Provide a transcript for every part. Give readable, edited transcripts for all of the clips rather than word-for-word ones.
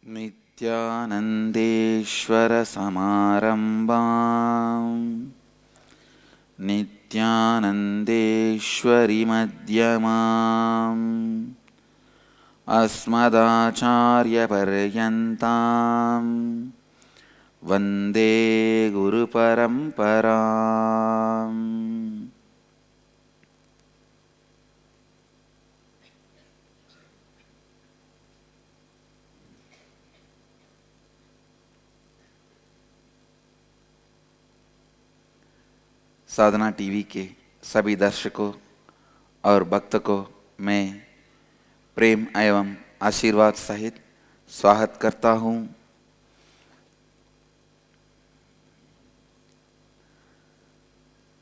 नित्यानन्देश्वरसमारम्भाम् नित्यानन्देश्वरिमध्यमाम् अस्मदाचार्यपर्यन्ताम् वन्दे गुरुपरम्पराम्। साधना टीवी के सभी दर्शकों और भक्तों को मैं प्रेम एवं आशीर्वाद सहित स्वागत करता हूँ।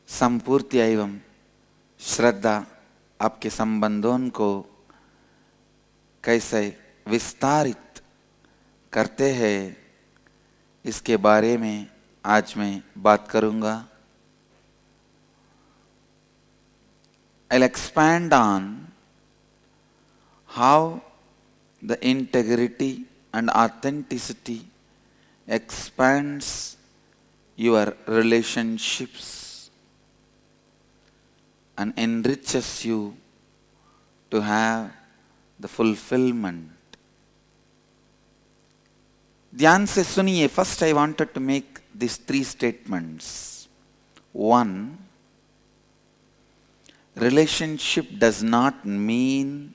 संपूर्ति एवं श्रद्धा आपके संबंधों को कैसे विस्तारित करते हैं, इसके बारे में आज मैं बात करूँगा। I'll expand on how the integrity and authenticity expands your relationships and enriches you to have the fulfillment. ध्यान से सुनिए। First I wanted to make these three statements. One, relationship does not mean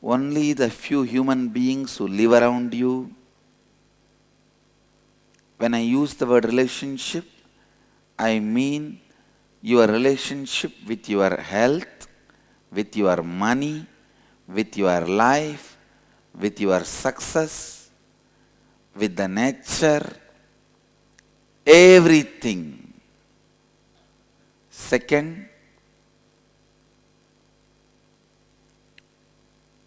only the few human beings who live around you. When I use the word relationship, I mean your relationship with your health, with your money, with your life, with your success, with the nature, everything. Second,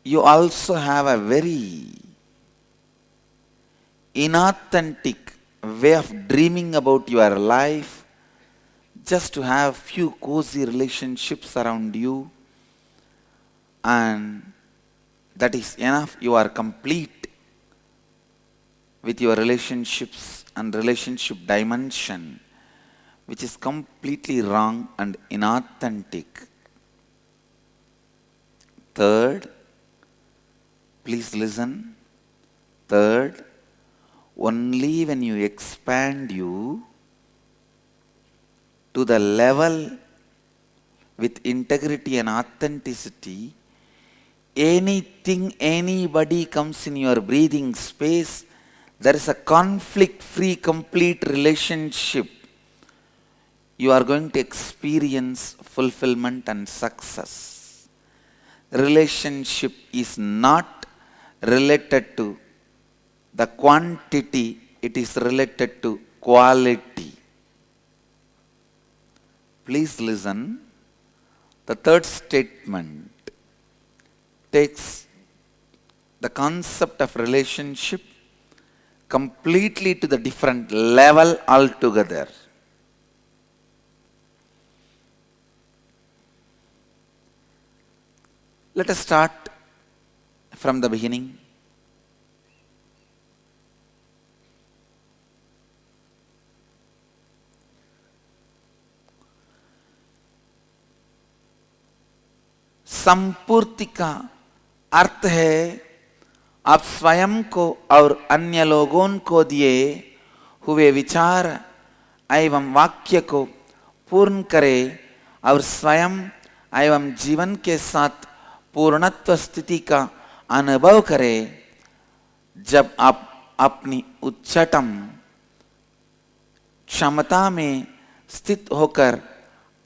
you also have a very inauthentic way of dreaming about your life, just to have few cozy relationships around you, and that is enough. You are complete with your relationships and relationship dimension, which is completely wrong and inauthentic. Third, please listen. Third, only when you expand you to the level with integrity and authenticity, anything, anybody comes in your breathing space, there is a conflict-free, complete relationship. You are going to experience fulfillment and success. Relationship is not related to the quantity, it is related to quality. Please listen. The third statement takes the concept of relationship completely to the different level altogether. Let us start from the beginning. संपूर्ति का अर्थ है आप स्वयं को और अन्य लोगों को दिए हुए विचार एवं वाक्य को पूर्ण करें और स्वयं एवं जीवन के साथ पूर्णत्व स्थिति का अनुभव करें। जब आप अपनी उच्चतम क्षमता में स्थित होकर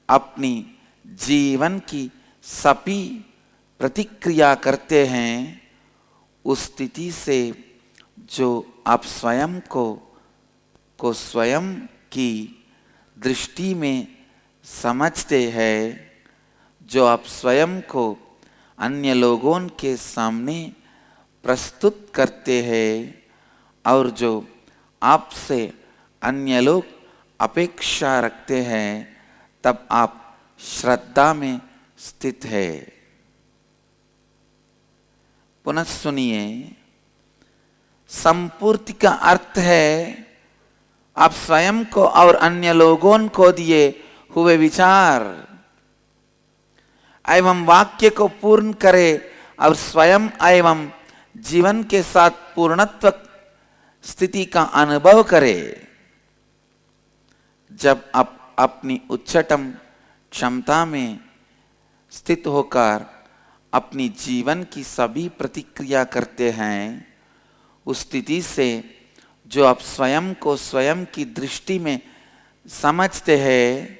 अपनी जीवन की सभी प्रतिक्रिया करते हैं, उस स्थिति से जो आप स्वयं को स्वयं की दृष्टि में समझते हैं, जो आप स्वयं को अन्य लोगों के सामने प्रस्तुत करते हैं और जो आपसे अन्य लोग अपेक्षा रखते हैं, तब आप श्रद्धा में स्थित है। पुनः सुनिए। संपूर्ति का अर्थ है आप स्वयं को और अन्य लोगों को दिए हुए विचार एवं वाक्य को पूर्ण करे और स्वयं एवं जीवन के साथ पूर्णत्व स्थिति का अनुभव करे। जब आप अपनी उच्चतम क्षमता में स्थित होकर अपनी जीवन की सभी प्रतिक्रिया करते हैं, उस स्थिति से जो आप स्वयं को स्वयं की दृष्टि में समझते हैं,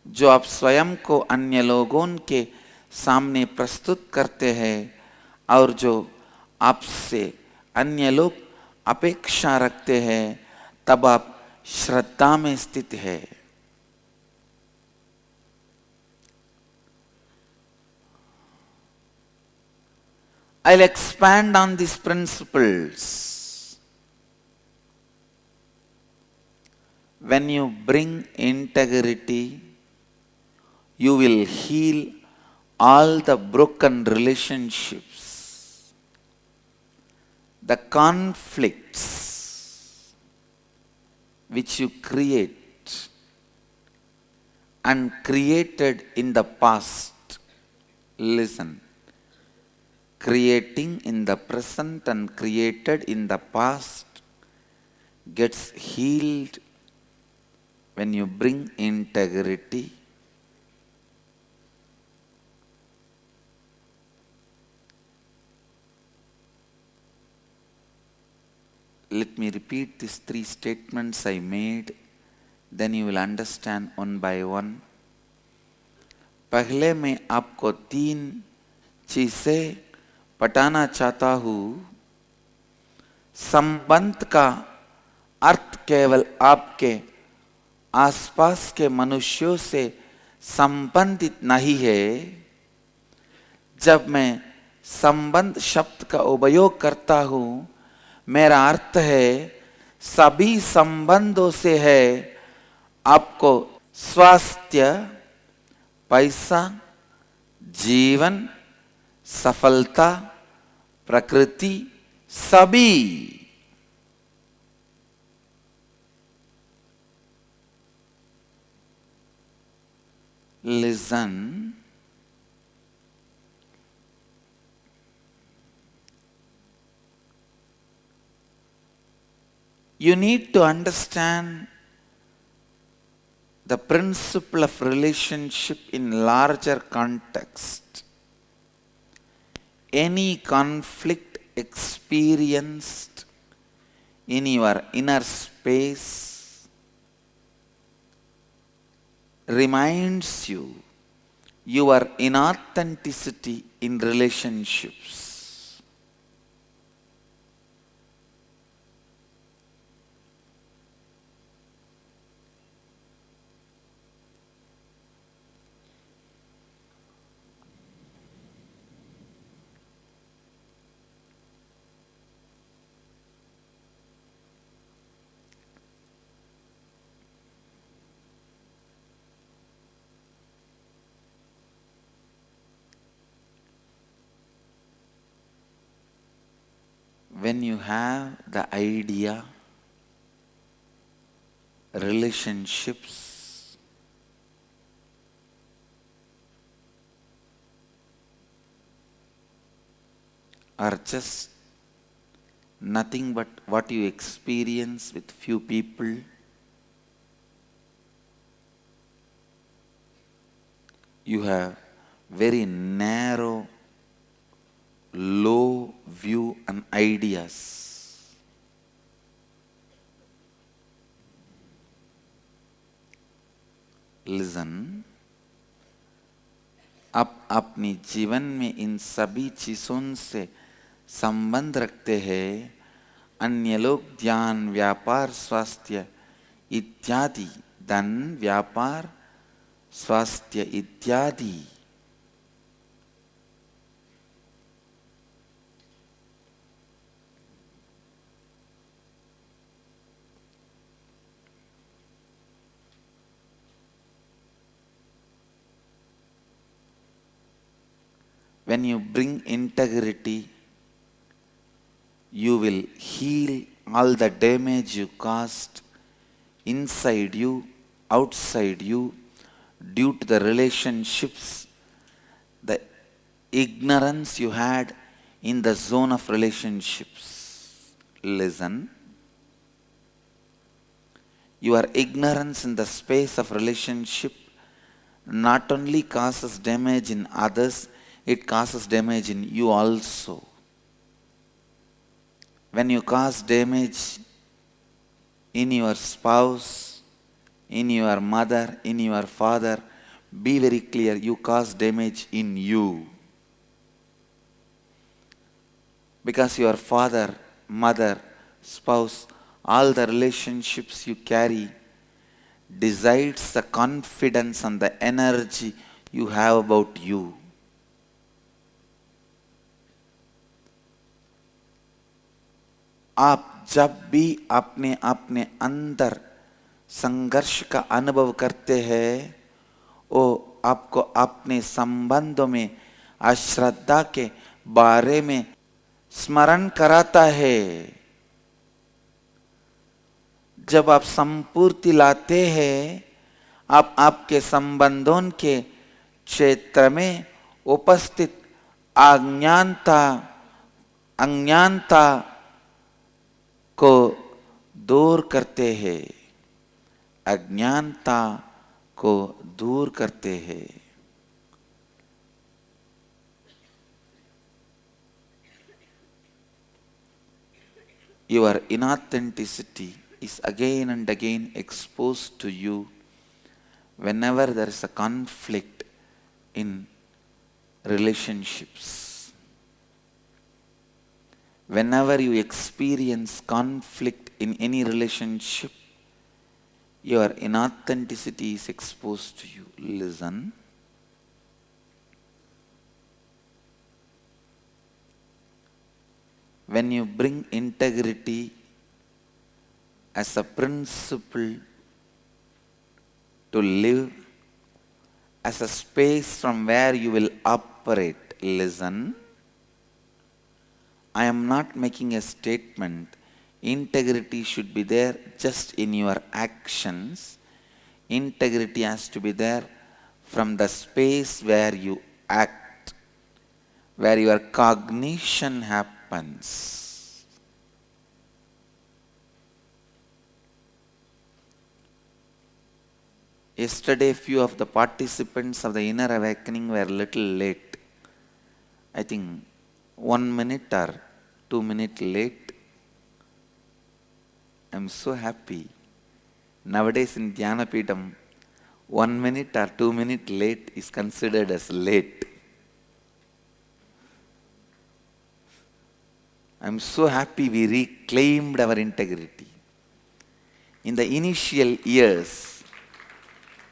जो आप स्वयं को अन्य लोगों के सामने प्रस्तुत करते हैं और जो आपसे अन्य लोग अपेक्षा रखते हैं, तब आप श्रद्धा में स्थित है। I'll expand on these principles. When you bring integrity, you will heal all the broken relationships, the conflicts which you create and created in the past. Listen. Creating in the present and created in the past gets healed when you bring integrity. Let me repeat these 3 statements I made, then you will understand one by one. पहले मैं आपको 3 चीजें बताना चाहता हूं। संबंध का अर्थ केवल आपके आसपास के मनुष्यों से संबंधित नहीं है। जब मैं संबंध शब्द का उपयोग करता हूं, मेरा अर्थ है सभी संबंधों से है आपको स्वास्थ्य, पैसा, जीवन, सफलता, प्रकृति, सभी। Listen. You need to understand the principle of relationship in larger context. Any conflict experienced in your inner space reminds you your inauthenticity in relationships. When you have the idea, relationships are just nothing but what you experience with few people, you have very narrow, low view and ideas. Listen. आप अपनी जीवन में इन सभी चीजों से संबंध रखते हैं। अन्य लोग ज्ञान, व्यापार, स्वास्थ्य इत्यादि, धन, व्यापार, स्वास्थ्य इत्यादि। When you bring integrity, you will heal all the damage you caused inside you, outside you, due to the relationships, the ignorance you had in the zone of relationships. Listen. Your ignorance in the space of relationship not only causes damage in others, it causes damage in you also. When you cause damage in your spouse, in your mother, in your father, be very clear, you cause damage in you. Because your father, mother, spouse, all the relationships you carry decides the confidence and the energy you have about you. आप जब भी अपने अपने अंदर संघर्ष का अनुभव करते हैं, वो आपको अपने संबंधों में अश्रद्धा के बारे में स्मरण कराता है। जब आप संपूर्ति लाते हैं, आप आपके संबंधों के क्षेत्र में उपस्थित अज्ञानता को दूर करते हैं, अज्ञानता को दूर करते हैं। Your inauthenticity is again and again exposed to you whenever there is a conflict in relationships. Whenever you experience conflict in any relationship, your inauthenticity is exposed to you. Listen. When you bring integrity as a principle to live, as a space from where you will operate, listen. I am not making a statement. Integrity should be there just in your actions. Integrity has to be there from the space where you act, where your cognition happens. Yesterday, few of the participants of the inner awakening were a little late. I think 1 minute or 2 minutes late. I'm so happy. Nowadays in Dhyanapitham, 1 minute or 2 minutes late is considered as late. I'm so happy we reclaimed our integrity. In the initial years,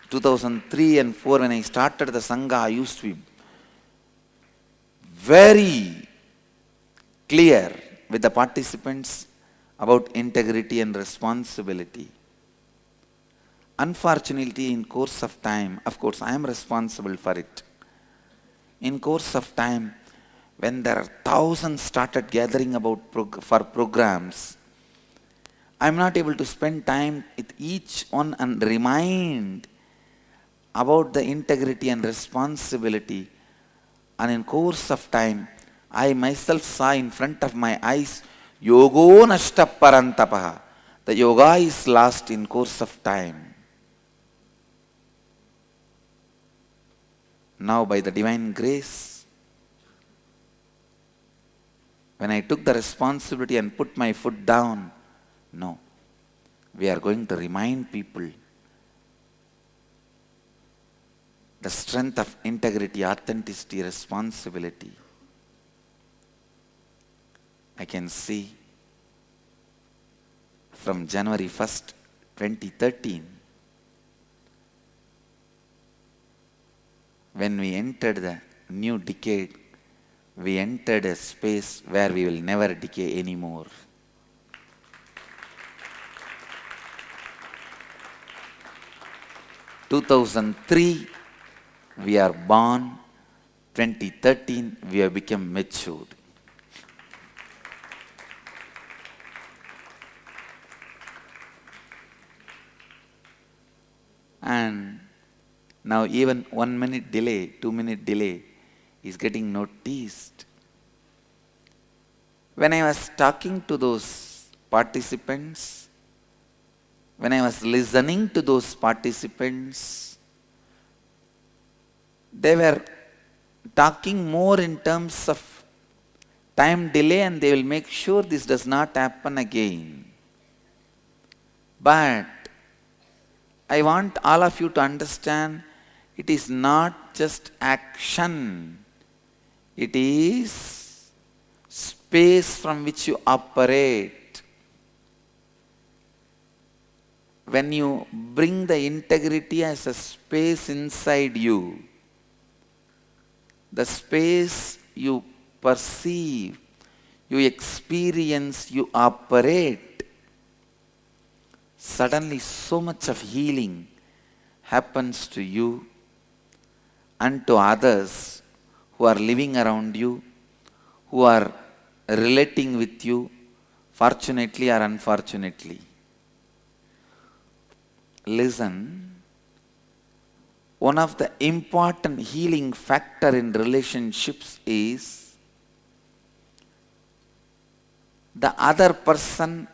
2003 and 4, when I started the Sangha, I used to be very clear with the participants about integrity and responsibility. Unfortunately, in course of time, of course, I am responsible for it. In course of time, when there are thousands started gathering for programs, I am not able to spend time with each one and remind about the integrity and responsibility. And in course of time, I myself saw in front of my eyes, yogo nashta parantapaha. The yoga is lost in course of time. Now by the divine grace, when I took the responsibility and put my foot down, no, we are going to remind people the strength of integrity, authenticity, responsibility. I can see from January 1st, 2013, when we entered the new decade, we entered a space where we will never decay anymore. In 2003, we are born. 2013, we have become matured. Now even 1 minute delay, 2 minute delay is getting noticed. When I was talking to those participants, when I was listening to those participants, they were talking more in terms of time delay, and they will make sure this does not happen again. But I want all of you to understand, it is not just action. It is space from which you operate. When you bring the integrity as a space inside you, the space you perceive, you experience, you operate, suddenly so much of healing happens to you and to others who are living around you, who are relating with you, fortunately or unfortunately. Listen, one of the important healing factor in relationships is the other person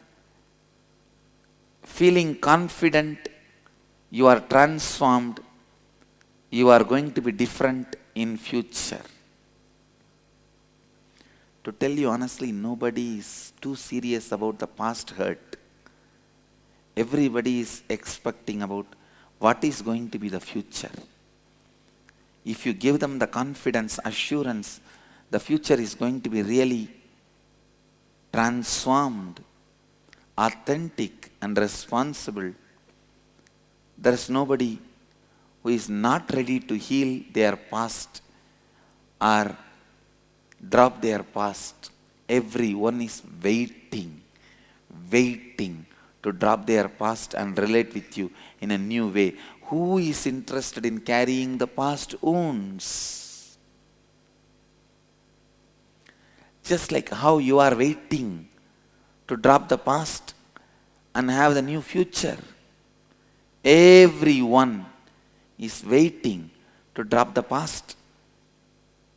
feeling confident, you are transformed, you are going to be different in future. To tell you honestly, nobody is too serious about the past hurt. Everybody is expecting about what is going to be the future. If you give them the confidence, assurance, the future is going to be really transformed, authentic and responsible. There is nobody who is not ready to heal their past or drop their past. Everyone is waiting to drop their past and relate with you in a new way. Who is interested in carrying the past wounds? Just like how you are waiting to drop the past and have the new future. Everyone is waiting to drop the past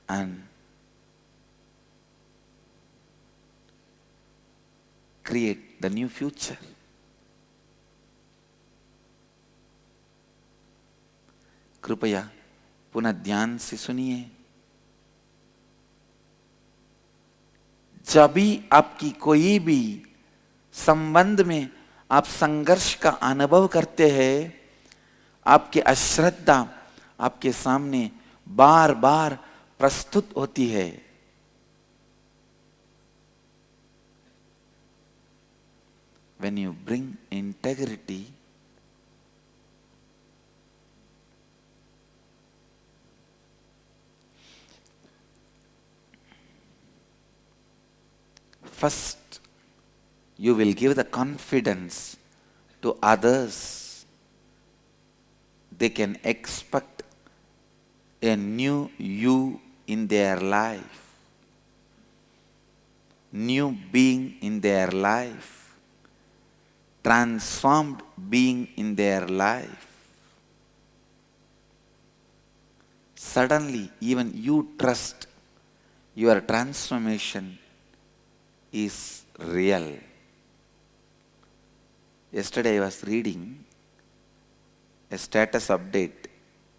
and create the new future. कृपया पुनः ध्यान से सुनिए। जब भी आपकी कोई भी संबंध में आप संघर्ष का अनुभव करते हैं, आपकी अश्रद्धा आपके सामने बार बार प्रस्तुत होती है। When you bring integrity, first you will give the confidence to others. They can expect a new you in their life, new being in their life, transformed being in their life. Suddenly, even you trust your transformation is real. Yesterday I was reading a status update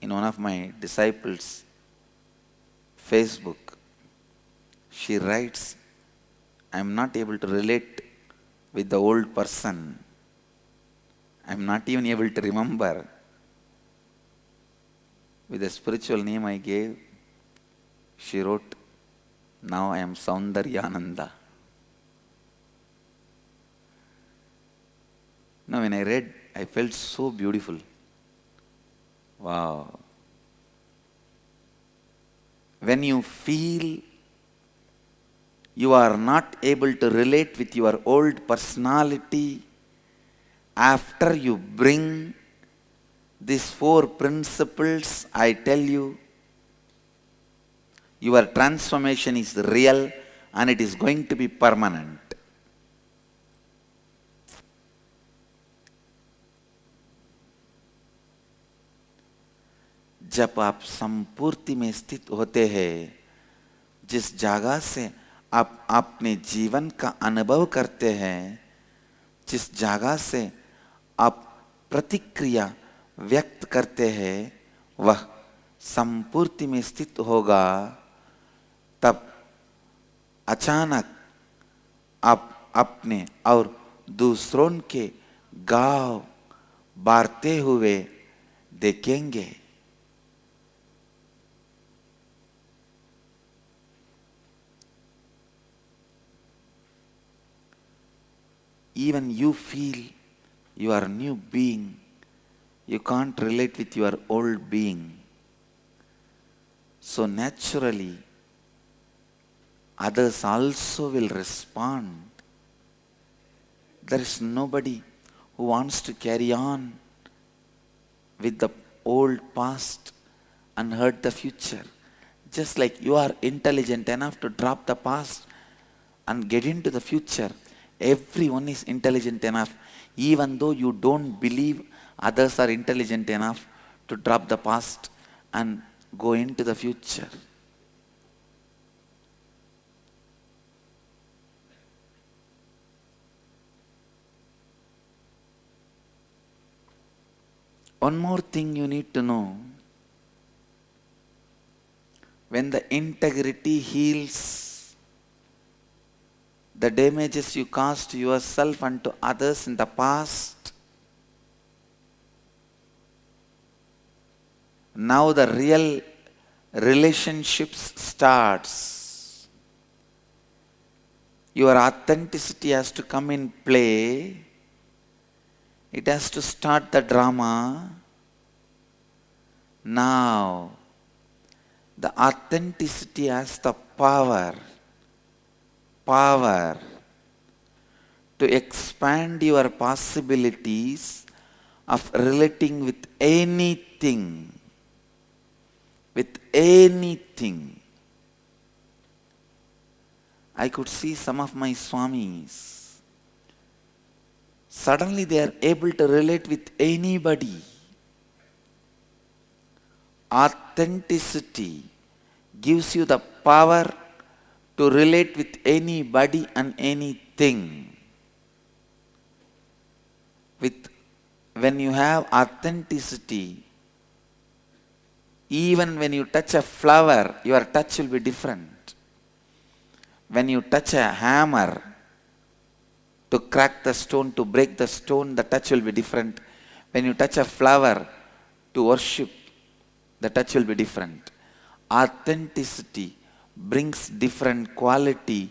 in one of my disciples' Facebook. She writes, I am not able to relate with the old person. I am not even able to remember with the spiritual name I gave. She wrote, now I am Saundaryananda. Now when I read, I felt so beautiful. Wow. When you feel you are not able to relate with your old personality, after you bring these 4 principles, I tell you, your transformation is real and it is going to be permanent. जब आप संपूर्ति में स्थित होते हैं, जिस जगह से आप अपने जीवन का अनुभव करते हैं, जिस जगह से आप प्रतिक्रिया व्यक्त करते हैं, वह संपूर्ति में स्थित होगा, तब अचानक आप अपने और दूसरों के गांव बांटते हुए देखेंगे। Even you feel you are a new being. You can't relate with your old being. So naturally, others also will respond. There is nobody who wants to carry on with the old past and hurt the future. Just like you are intelligent enough to drop the past and get into the future, everyone is intelligent enough, even though you don't believe others are intelligent enough to drop the past and go into the future. One more thing you need to know: when the integrity heals the damages you caused to yourself and to others in the past, now the real relationships starts. Your authenticity has to come in play. It has to start the drama. Now, the authenticity has the power to expand your possibilities of relating with anything. With anything. I could see some of my Swamis. Suddenly they are able to relate with anybody. Authenticity gives you the power to relate with anybody and anything. When you have authenticity, even when you touch a flower, your touch will be different. When you touch a hammer to crack the stone, to break the stone, the touch will be different. When you touch a flower to worship, the touch will be different. Authenticity brings different quality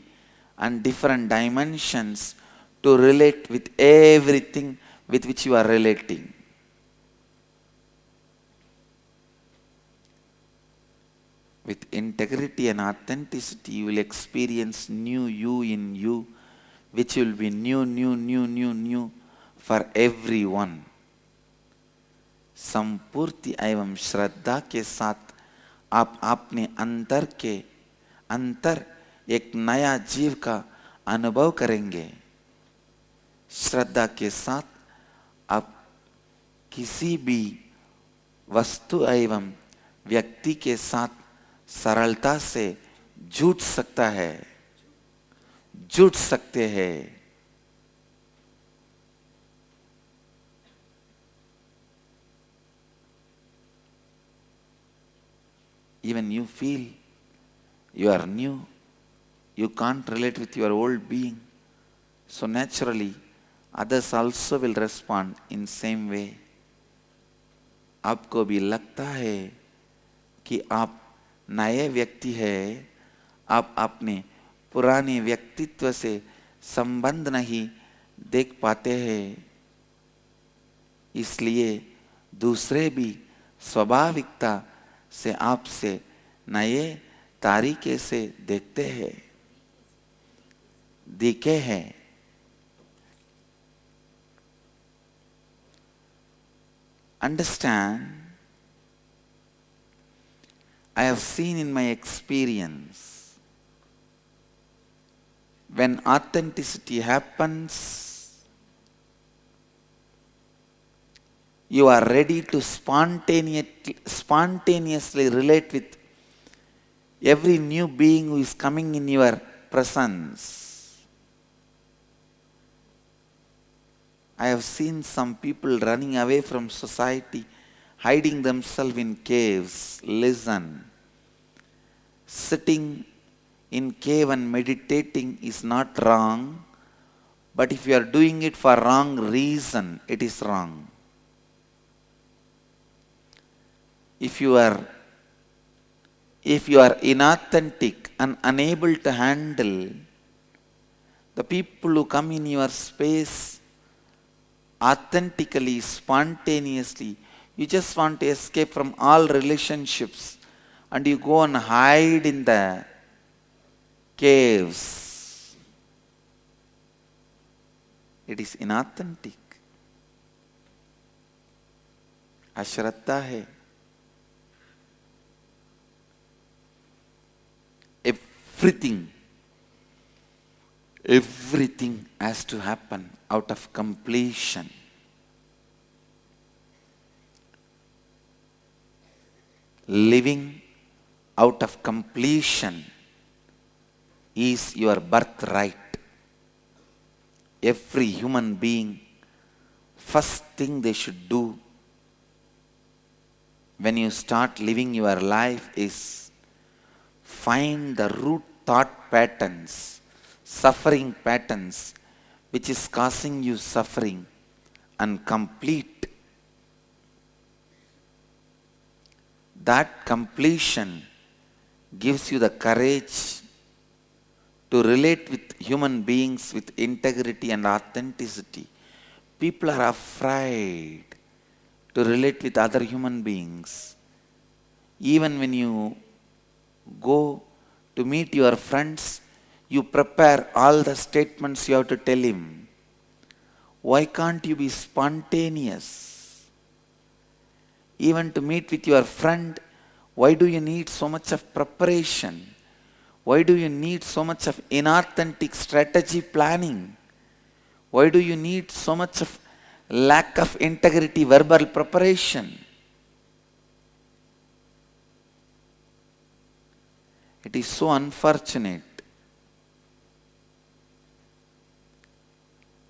and different dimensions to relate with everything with which you are relating. With integrity and authenticity, you will experience new you in you, which will be new for everyone. संपूर्ति एवं श्रद्धा के साथ आप अपने अंतर एक नया जीव का अनुभव करेंगे। श्रद्धा के साथ आप किसी भी वस्तु एवं व्यक्ति के साथ सरलता से जुड़ सकते हैं। Even you feel you are new, you can't relate with your old being, so naturally others also will respond in same way. आपको भी लगता है कि आप नए व्यक्ति हैं, आप अपने पुराने व्यक्तित्व से संबंध नहीं देख पाते हैं, इसलिए दूसरे भी स्वाभाविकता से आपसे नए तरीके से दिखे हैं। Understand, I have seen in my experience, when authenticity happens, You are ready to spontaneously relate with every new being who is coming in your presence. I have seen some people running away from society, hiding themselves in caves. Listen, sitting in cave and meditating is not wrong, but if you are doing it for wrong reason, it is wrong. If you are inauthentic and unable to handle the people who come in your space authentically, spontaneously, you just want to escape from all relationships and you go and hide in the caves. It is inauthentic. अश्रद्धा है. Everything has to happen out of completion. Living out of completion is your birthright. Every human being, first thing they should do when you start living your life is find the root thought patterns, suffering patterns, which is causing you suffering, and complete. That completion gives you the courage to relate with human beings with integrity and authenticity. People are afraid to relate with other human beings. Even when you go to meet your friends, you prepare all the statements you have to tell him. Why can't you be spontaneous? Even to meet with your friend, why do you need so much of preparation? Why do you need so much of inauthentic strategy planning? Why do you need so much of lack of integrity verbal preparation? It is so unfortunate.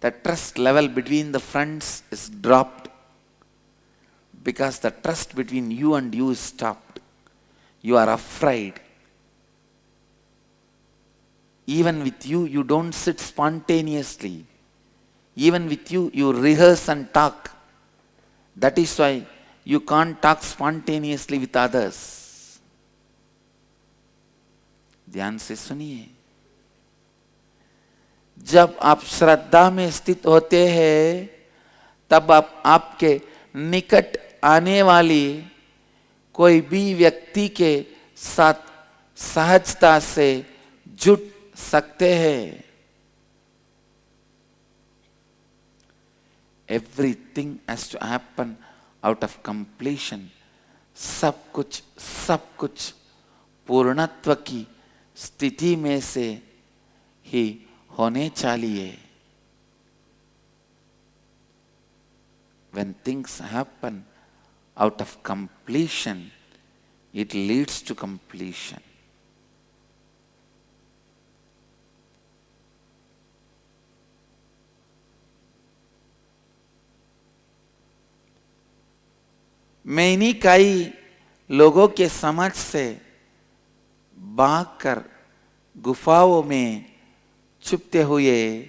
The trust level between the friends is dropped because the trust between you and you is stopped. You are afraid. Even with you, you don't sit spontaneously. Even with you, you rehearse and talk. That is why you can't talk spontaneously with others. ध्यान से सुनिए. जब आप श्रद्धा में स्थित होते हैं, तब आप आपके निकट आने वाली कोई भी व्यक्ति के साथ सहजता से जुड़ सकते हैं. Everything has to happen out of completion. सब कुछ पूर्णत्व की स्थिति में से ही होने चाहिए. When things happen out of completion, it leads to completion. मैंने कई लोगों के समझ से भागकर गुफाओं में छुपते हुए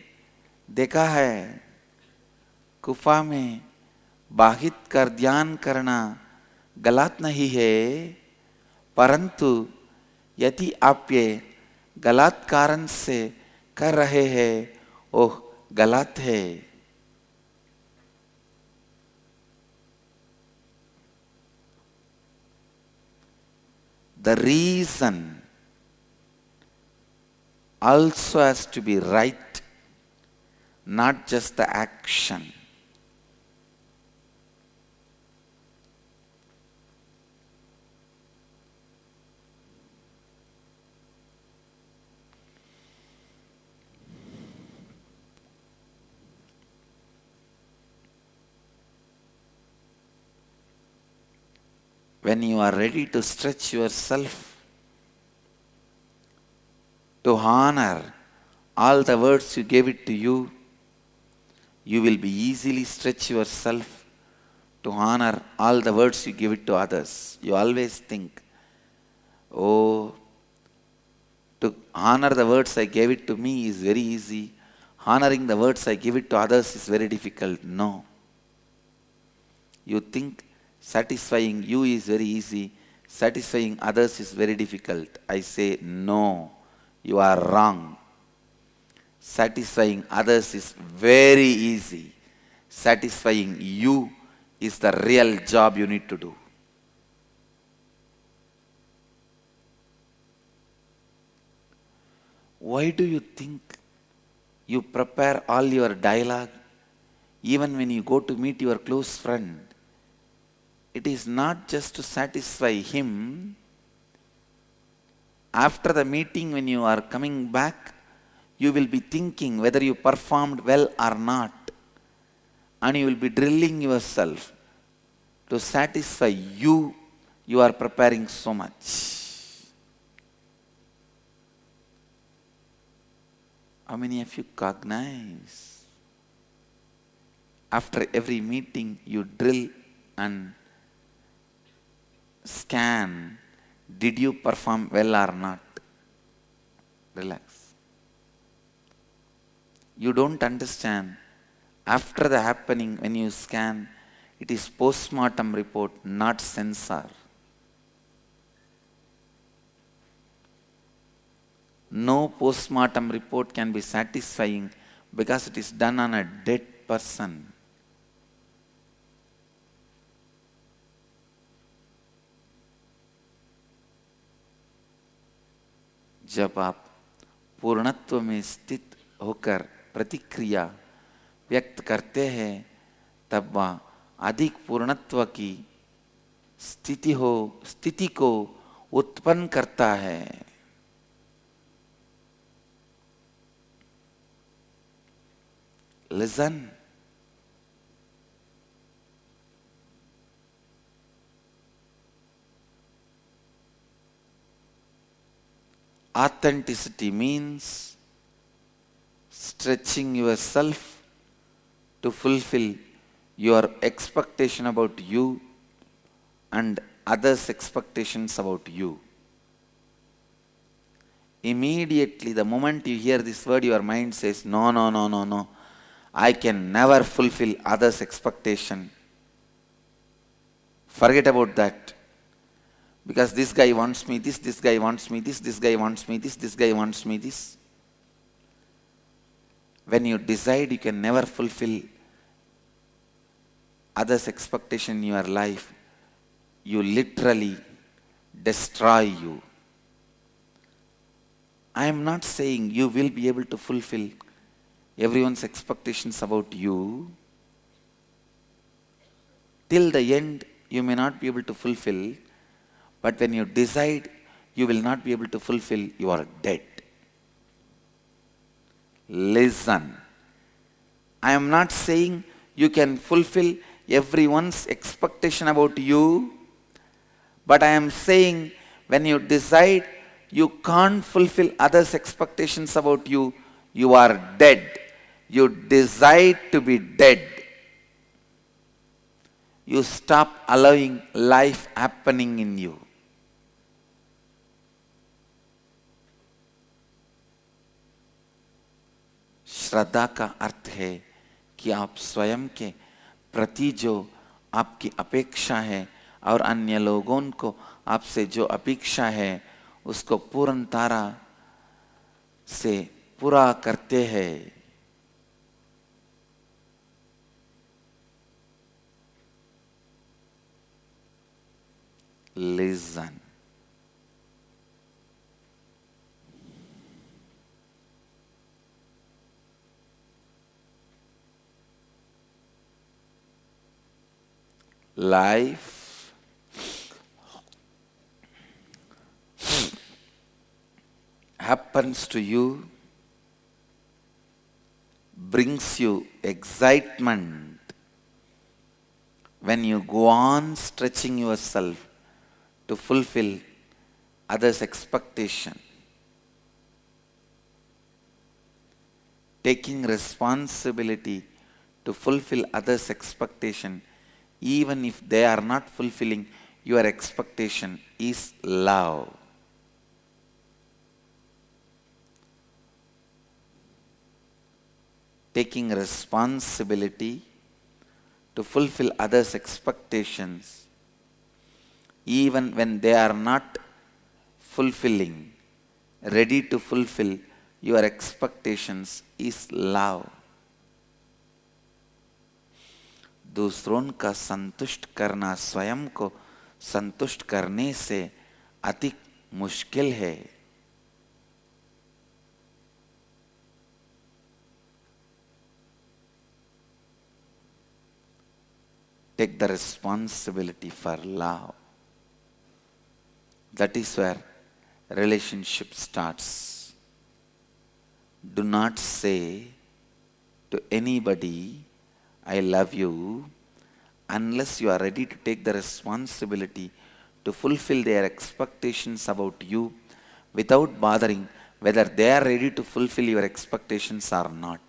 देखा है. गुफा में बाहित कर ध्यान करना गलत नहीं है, परंतु यदि आप ये गलत कारण से कर रहे हैं, ओह गलत है. The reason also has to be right, not just the action. when you are ready to stretch yourself to honor all the words you gave it to you, you will be easily stretch yourself to honor all the words you give it to others. You always think, oh, to honor the words I gave it to me is very easy. Honoring the words I give it to others is very difficult. No. You think satisfying you is very easy, satisfying others is very difficult. I say, no, you are wrong. Satisfying others is very easy. Satisfying you is the real job you need to do. Why do you think you prepare all your dialogue even when you go to meet your close friend? It is not just to satisfy him. After the meeting, when you are coming back, you will be thinking whether you performed well or not. And you will be drilling yourself to satisfy you. You are preparing so much. How many of you cognize? After every meeting, you drill and scan. Did you perform well or not? Relax. You don't understand. After the happening, when you scan, it is post-mortem report, not sensor. No post-mortem report can be satisfying because it is done on a dead person. जब आप पूर्णत्व में स्थित होकर प्रतिक्रिया व्यक्त करते हैं, तब वह अधिक पूर्णत्व की स्थिति को उत्पन्न करता है. Listen. Authenticity means stretching yourself to fulfill your expectation about you and others' expectations about you. Immediately, the moment you hear this word, your mind says, no, no, no, no, no. I can never fulfill others' expectation. Forget about that. Because this guy wants me this, this guy wants me this, this guy wants me this, this guy wants me this. When you decide you can never fulfill others' expectation in your life, you literally destroy you. I am not saying you will be able to fulfill everyone's expectations about you. Till the end, you may not be able to fulfill, but when you decide you will not be able to fulfill, you are dead. Listen. I am not saying you can fulfill everyone's expectation about you, but I am saying when you decide you can't fulfill others' expectations about you, you are dead. You decide to be dead. You stop allowing life happening in you. श्रद्धा का अर्थ है कि आप स्वयं के प्रति जो आपकी अपेक्षा है और अन्य लोगों को आपसे जो अपेक्षा है उसको पूर्णता से पूरा करते हैं. Listen. Life happens to you, brings you excitement when you go on stretching yourself to fulfill others' expectation. Taking responsibility to fulfill others' expectation, even if they are not fulfilling your expectation, is love. Taking responsibility to fulfill others' expectations, even when they are not fulfilling, ready to fulfill your expectations, is love. दूसरों का संतुष्ट करना स्वयं को संतुष्ट करने से अधिक मुश्किल है. Take the responsibility for love. That is where relationship starts. Do not say to anybody, I love you, unless you are ready to take the responsibility to fulfill their expectations about you without bothering whether they are ready to fulfill your expectations or not.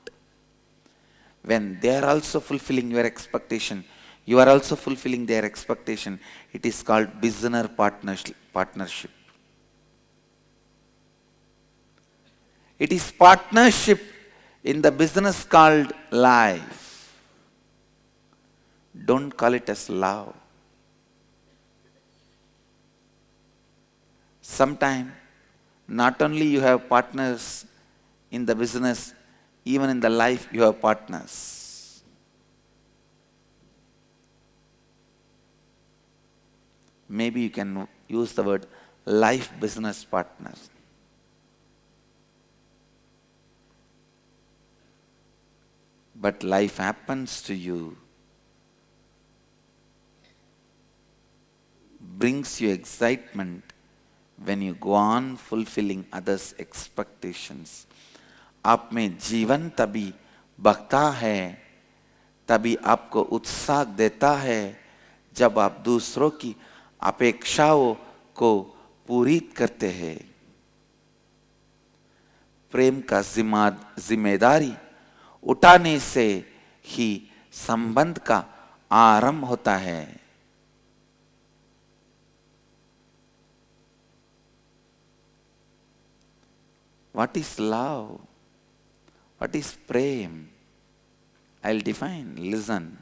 When they are also fulfilling your expectation, you are also fulfilling their expectation. It is called business partnership. It is partnership in the business called life. Don't call it as love. Sometimes, not only you have partners in the business, even in the life you have partners. Maybe you can use the word life business partners. But life happens to you, brings you excitement when you go on fulfilling others' expectations. आप में जीवन तभी बहता है, तभी आपको उत्साह देता है जब आप दूसरों की अपेक्षाओं को पूरी करते हैं. प्रेम का जिम्मेदारी उठाने से ही संबंध का आरंभ होता है. What is love? What is prem? I'll define. Listen.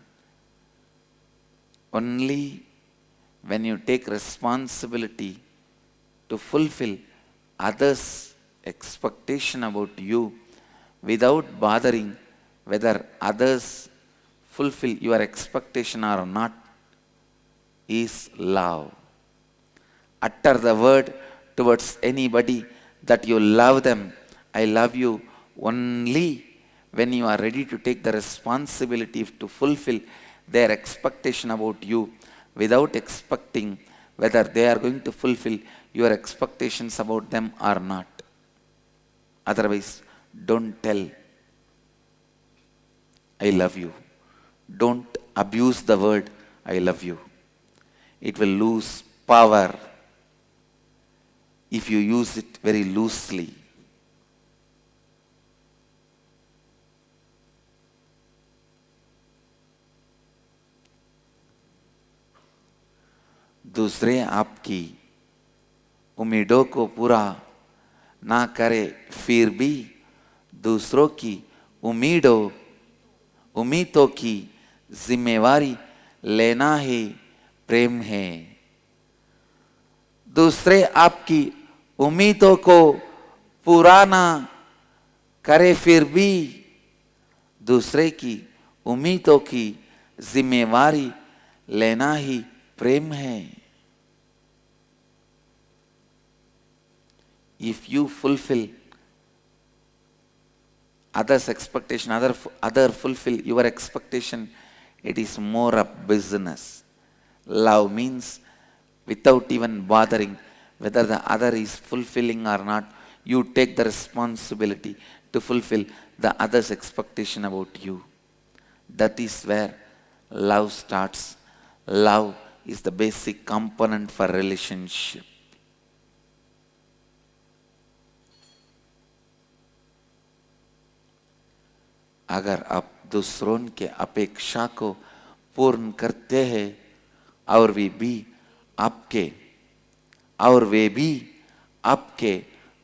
Only when you take responsibility to fulfill others' expectation about you without bothering whether others fulfill your expectation or not is love. Utter the word towards anybody that you love them, I love you, only when you are ready to take the responsibility to fulfill their expectation about you without expecting whether they are going to fulfill your expectations about them or not. Otherwise, don't tell, I love you. Don't abuse the word, I love you. It will lose power if you use it very loosely. दूसरे आपकी उम्मीदों को पूरा ना करे फिर भी दूसरों की उम्मीदों की जिम्मेवारी लेना ही प्रेम है. दूसरे आपकी उम्मीदों को पूरा ना करे फिर भी दूसरे की उम्मीदों की जिम्मेवारी लेना ही प्रेम है. If you fulfill others' expectation, other fulfill your expectation, it is more of business. Love means without even bothering whether the other is fulfilling or not, you take the responsibility to fulfill the other's expectation about you. That is where love starts. Love is the basic component for relationship. अगर आप दूसरों के अपेक्षा को पूर्ण करते हैं और वे भी आपके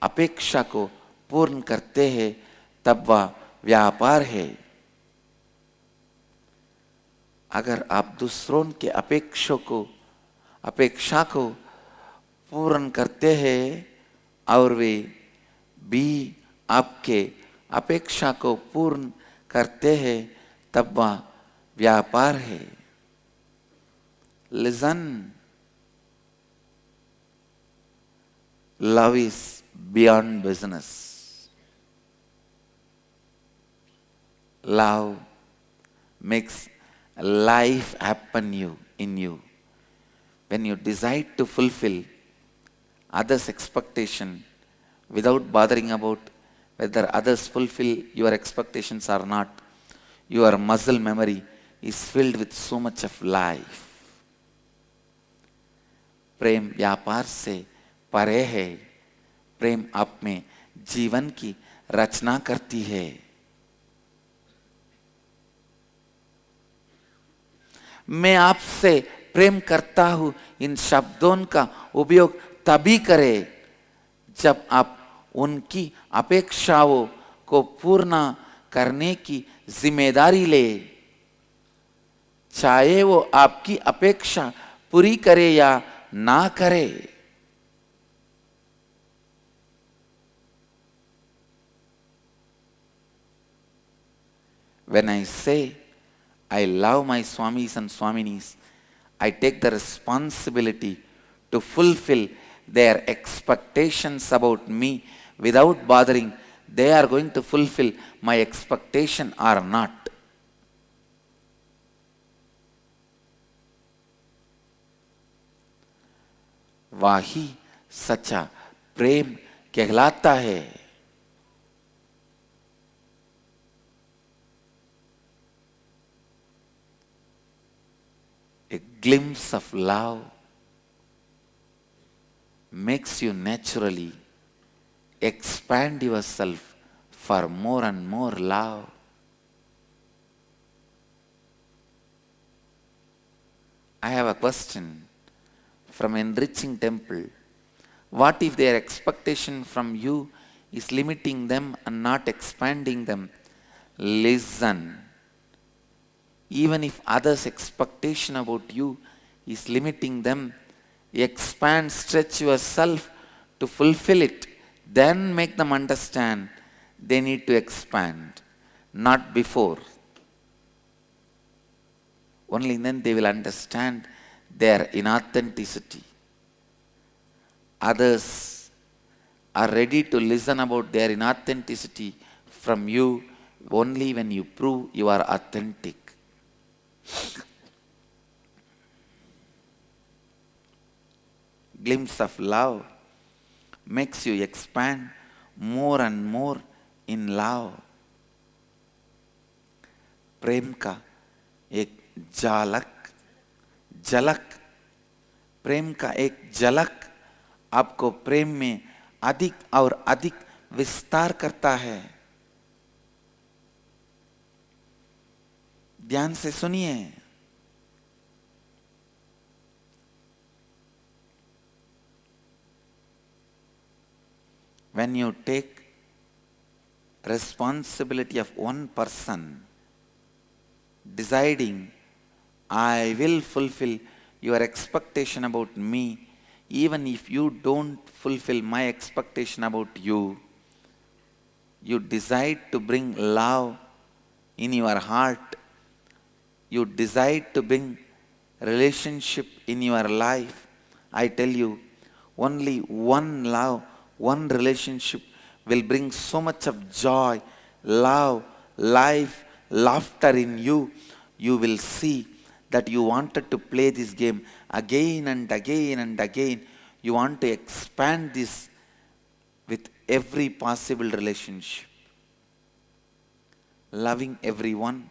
अपेक्षा को पूर्ण करते हैं, तब वह व्यापार है। अगर आप दूसरों के अपेक्षा को पूर्ण करते हैं और वे भी आपके अपेक्षा को पूर्ण करते हैं, तब वह व्यापार है। Listen, love is beyond business. Love makes life happen in you. When you decide to fulfill others' expectation without bothering about whether others fulfill your expectations or not, your muscle memory is filled with so much of life. प्रेम व्यापार से परे है। प्रेम आप में जीवन की रचना करती है। मैं आपसे प्रेम करता हूं, इन शब्दों का उपयोग तभी करें जब आप उनकी अपेक्षाओं को पूर्ण करने की जिम्मेदारी ले, चाहे वो आपकी अपेक्षा पूरी करे या ना करे। When I say I love my Swamis and Swaminis, I take the responsibility to fulfill their expectations about me without bothering they are going to fulfill my expectation or not. वही सच्चा प्रेम कहलाता है। A glimpse of love makes you naturally expand yourself for more and more love. I have a question from Enriching Temple. What if their expectation from you is limiting them and not expanding them? Listen. Even if others' expectation about you is limiting them, expand, stretch yourself to fulfill it. Then make them understand they need to expand, not before. Only then they will understand their inauthenticity. Others are ready to listen about their inauthenticity from you only when you prove you are authentic. Glimpse of love makes you expand more and more in love. प्रेम का एक झलक, प्रेम का एक झलक आपको प्रेम में अधिक और अधिक विस्तार करता है। ध्यान से सुनिए। When you take responsibility of one person, deciding, I will fulfill your expectation about me, even if you don't fulfill my expectation about you, you decide to bring love in your heart. You decide to bring relationship in your life. I tell you, only one love, one relationship will bring so much of joy, love, life, laughter in you. You will see that you wanted to play this game again and again and again. You want to expand this with every possible relationship. Loving everyone,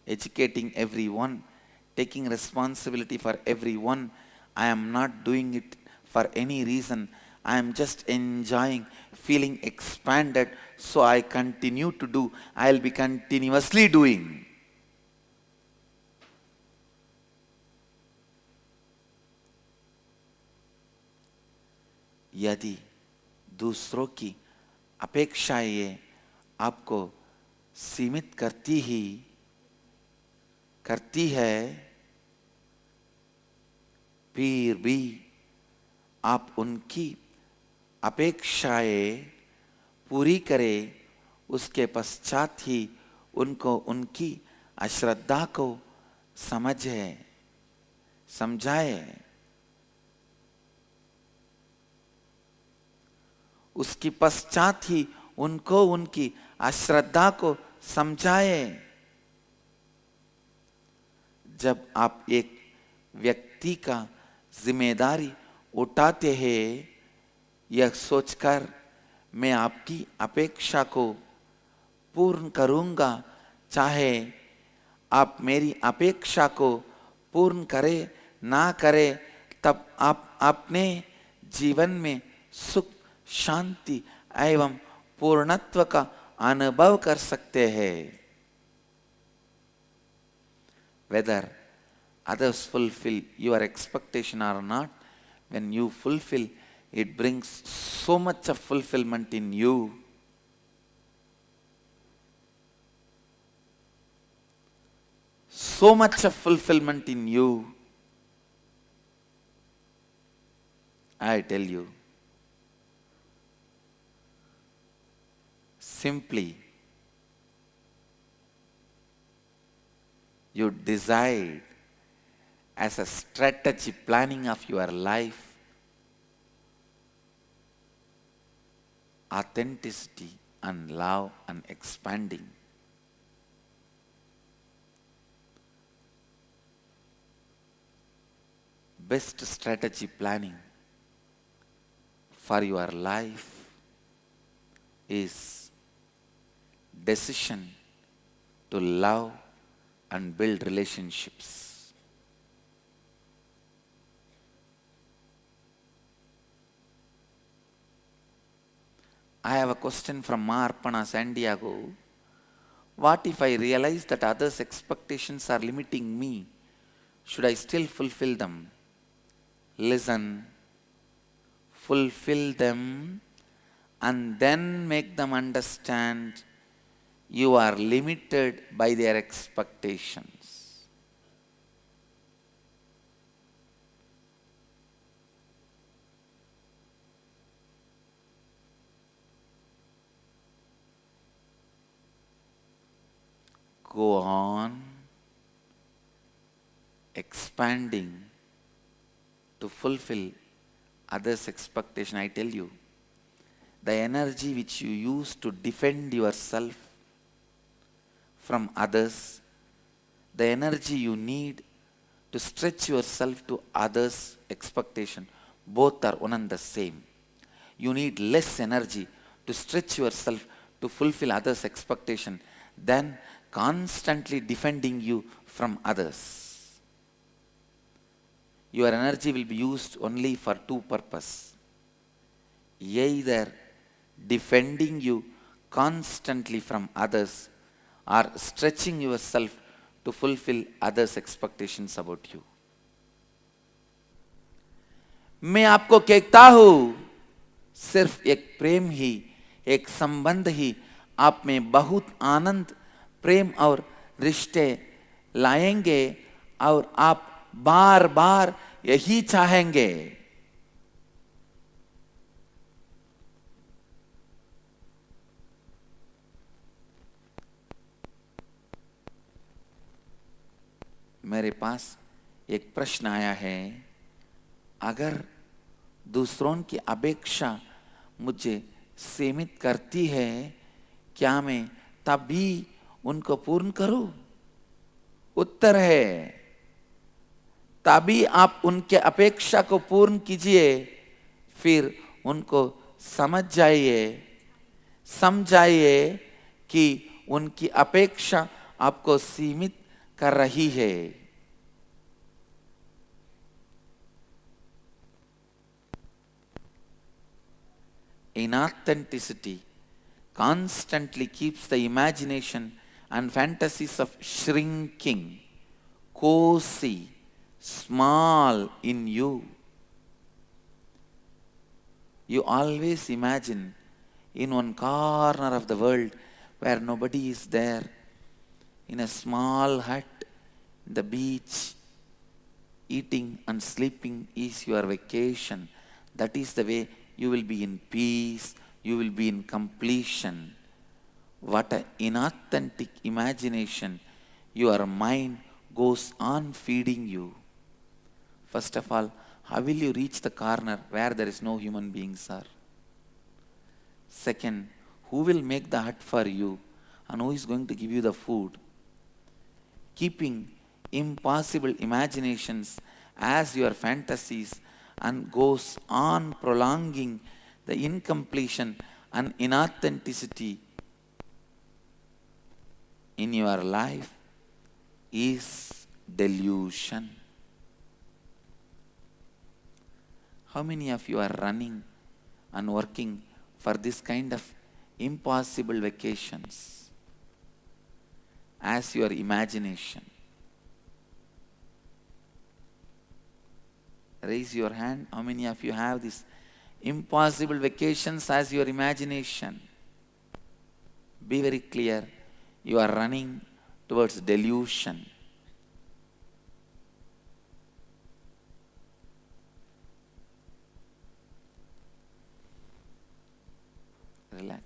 educating everyone, taking responsibility for everyone. I am not doing it for any reason. I am just enjoying, feeling expanded, so I continue to do. I'll be continuously doing. यदि दूसरों की अपेक्षाएं आपको सीमित करती है, फिर भी आप उनकी अपेक्षाएं पूरी करें, उसके पश्चात ही उनको उनकी अश्रद्धा को समझाए, उसके पश्चात ही उनको उनकी अश्रद्धा को समझाए। जब आप एक व्यक्ति का जिम्मेदारी उठाते हैं, यह सोचकर मैं आपकी अपेक्षा को पूर्ण करूंगा, चाहे आप मेरी अपेक्षा को पूर्ण करें ना करें, तब आप अपने जीवन में सुख, शांति एवं पूर्णत्व का अनुभव कर सकते हैं। Whether others fulfill your expectation or not, when you fulfill, it brings so much of fulfillment in you. So much of fulfillment in you. I tell you. Simply, you decide as a strategy planning of your life, authenticity and love and expanding. Best strategy planning for your life is decision to love and build relationships. I have a question from Marpana, San Diego. What if I realize that others' expectations are limiting me? Should I still fulfill them? Listen, fulfill them, and then make them understand you are limited by their expectations. Go on expanding to fulfill others' expectation. I tell you, the energy which you use to defend yourself from others, the energy you need to stretch yourself to others' expectation, both are one and the same. You need less energy to stretch yourself to fulfill others' expectation than constantly defending you from others. Your energy will be used only for two purposes. Either defending you constantly from others, or stretching yourself to fulfill others' expectations about you. मैं आपको कहता हूं, सिर्फ एक प्रेम ही, एक संबंध ही आप में बहुत आनंद, प्रेम और रिश्ते लाएंगे, और आप बार बार यही चाहेंगे। मेरे पास एक प्रश्न आया है, अगर दूसरों की अपेक्षा मुझे सीमित करती है, क्या मैं तब भी उनको पूर्ण करूं? उत्तर है, तभी आप उनके अपेक्षा को पूर्ण कीजिए, फिर उनको समझाइए कि उनकी अपेक्षा आपको सीमित कर रही है। Inauthenticity constantly keeps the imagination and fantasies of shrinking, cozy, small in you. You always imagine in one corner of the world where nobody is there, in a small hut, the beach, eating and sleeping is your vacation. That is the way you will be in peace, you will be in completion. What an inauthentic imagination your mind goes on feeding you. First of all, how will you reach the corner where there is no human beings are? Second, who will make the hut for you and who is going to give you the food? Keeping impossible imaginations as your fantasies and goes on prolonging the incompletion and inauthenticity in your life is delusion. How many of you are running and working for this kind of impossible vacations as your imagination? Raise your hand. How many of you have these impossible vacations as your imagination? Be very clear. You are running towards delusion. Relax.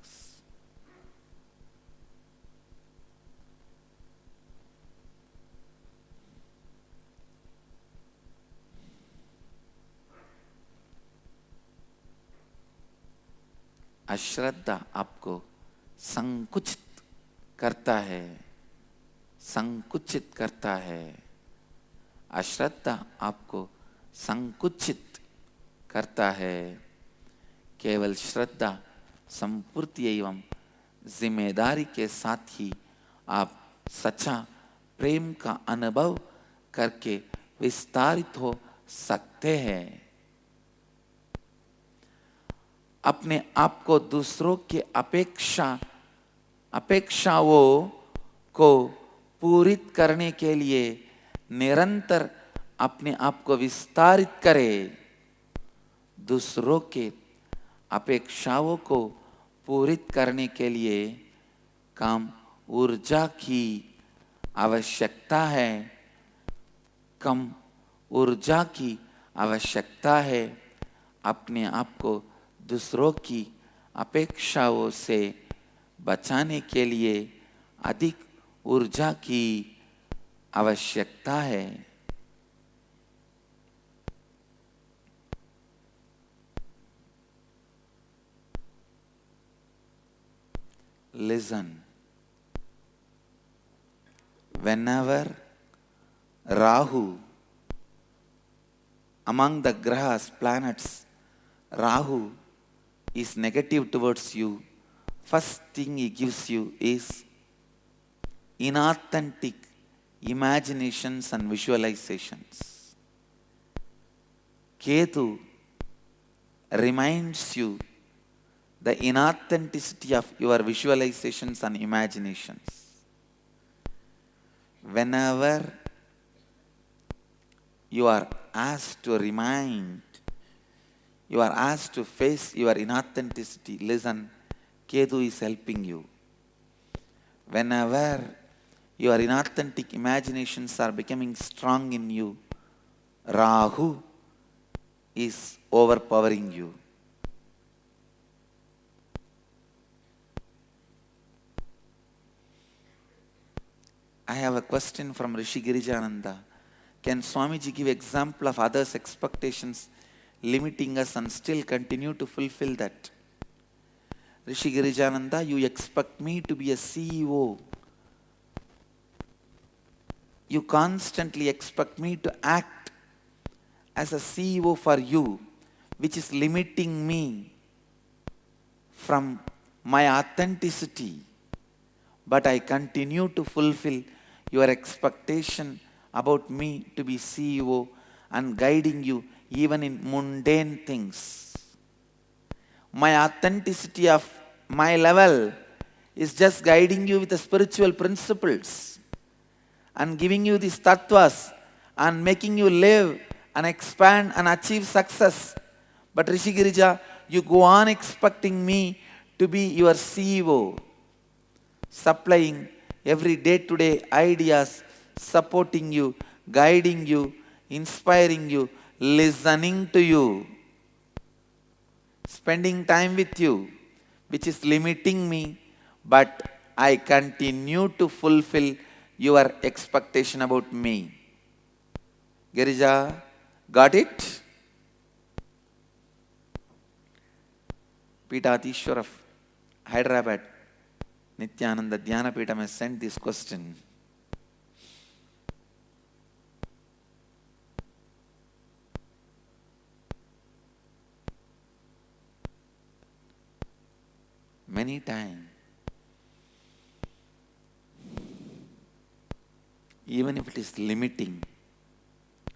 अश्रद्धा आपको संकुचित करता है, संकुचित करता है। अश्रद्धा आपको संकुचित करता है। केवल श्रद्धा, संपूर्ति एवं जिम्मेदारी के साथ ही आप सच्चा प्रेम का अनुभव करके विस्तारित हो सकते हैं। अपने आप को दूसरों के अपेक्षाओं को पूरित करने के लिए निरंतर अपने आप को विस्तारित करें। दूसरों के अपेक्षाओं को पूरित करने के लिए कम ऊर्जा की आवश्यकता है, कम ऊर्जा की आवश्यकता है। अपने आप को दूसरों की अपेक्षाओं से बचाने के लिए अधिक ऊर्जा की आवश्यकता है। Listen. Whenever Rahu, among the grahas, planets, Rahu is negative towards you, first thing he gives you is inauthentic imaginations and visualizations. Ketu reminds you the inauthenticity of your visualizations and imaginations. Whenever you are asked to remind, you are asked to face your inauthenticity, listen, Ketu is helping you. Whenever your inauthentic imaginations are becoming strong in you, Rahu is overpowering you. I have a question from Rishi Girijananda. Can Swamiji give example of others' expectations limiting us and still continue to fulfill that? Rishi Girijananda, you expect me to be a CEO. You constantly expect me to act as a CEO for you, which is limiting me from my authenticity. But I continue to fulfill your expectation about me to be CEO and guiding you even in mundane things. my authenticity of my level is just guiding you with the spiritual principles and giving you these tattvas and making you live and expand and achieve success. But Rishi Girija, you go on expecting me to be your CEO, supplying every day-to-day ideas, supporting you, guiding you, inspiring you, listening to you, spending time with you, which is limiting me, but I continue to fulfill your expectation about me. Girija, got it? Peetathishwar of Hyderabad, Nityananda Dhyanapitham has sent this question. Many times, even if it is limiting,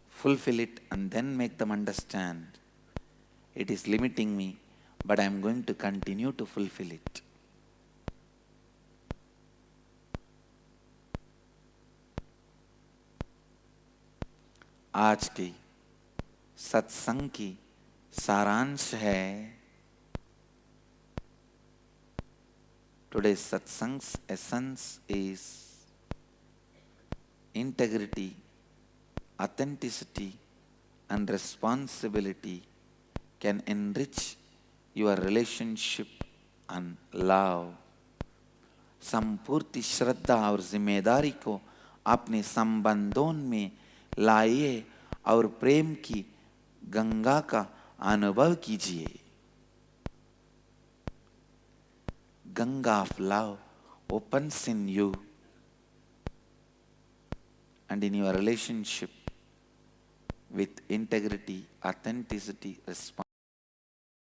fulfill it and then make them understand. It is limiting me, but I am going to continue to fulfill it. आज की सत्संग की सारांश है, today's satsang's essence is integrity, authenticity and responsibility can enrich your relationship and love. संपूर्ण श्रद्धा और जिम्मेदारी को अपने संबंधों में लाइए और प्रेम की गंगा का अनुभव कीजिए. Ganga of love opens in you and in your relationship with integrity, authenticity, responsibility.